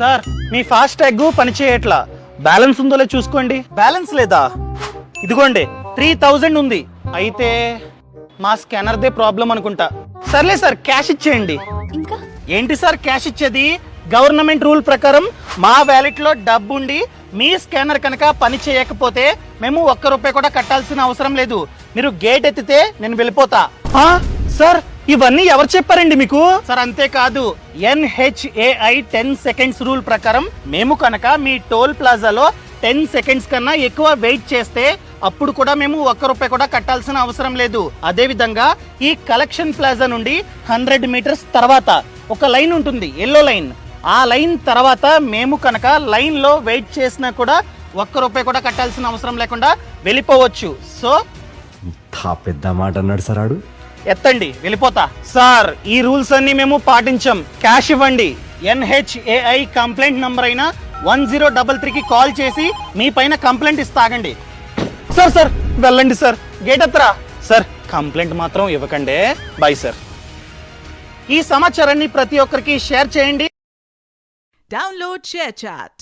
Sir మీ fast tag పని చేయట్లా. Balance ఉందో లేదో చూసుకోండి. బ్యాలెన్స్ లేదా? ఇదిగోండి 3000 ఉంది. అయితే మా స్కానర్ దే ప్రాబ్లం అనుకుంటా. సర్లే సార్ క్యాష్ ఇచ్చేయండి. ఇంకా ఏంటి సార్ క్యాష్ ఇచ్చేది? గవర్నమెంట్ రూల్ ప్రకారం మా వ్యాలెట్ లో డబ్బు ఉండి మీ స్కానర్ కనుక పని చేయకపోతే మేము ₹1 కూడా కట్టాల్సిన అవసరం లేదు. మీరు గేట్ ఎత్తితే నేను వెళ్ళిపోతా. సార్ ఇవన్నీ ఎవరు చెప్పారండి మీకు? సార్ అంతేకాదు, NHAI 10 seconds రూల్ ప్రకారం మేము కనుక మీ టోల్ ప్లాజాలో 10 seconds కన్నా ఎక్కువ వెయిట్ చేస్తే అప్పుడు కూడా మేము ₹1 కూడా కట్టాల్సిన అవసరం లేదు. అదే విధంగా ఈ కలెక్షన్ ప్లాజా నుండి 100 meters తర్వాత ఒక లైన్ ఉంటుంది, ఎల్లో లైన్. ఆ లైన్ తర్వాత మేము కనుక లైన్ లో వెయిట్ చేసినా కూడా ₹1 కూడా కట్టాల్సిన అవసరం లేకుండా వెళ్ళిపోవచ్చు. సో పెద్ద మాట అన్నాడు సార్ ఆడు. ఎత్తండి, వెళ్ళిపోతా. సార్ ఈ రూల్స్ అన్ని మేము పాటించాం. క్యాష్ ఇవ్వండి. NHAI కంప్లైంట్ నంబర్ అయిన 1033కి కాల్ చేసి మీ పైన కంప్లైంట్ ఇస్తాగండి. సార్ సార్ వెళ్ళండి సార్, గేట్ ఎత్తరా. సార్ కంప్లైంట్ మాత్రం ఇవ్వకండి. Bye sir. ఈ సమాచారాన్ని ప్రతి ఒక్కరికి షేర్ చేయండి. Download ShareChat.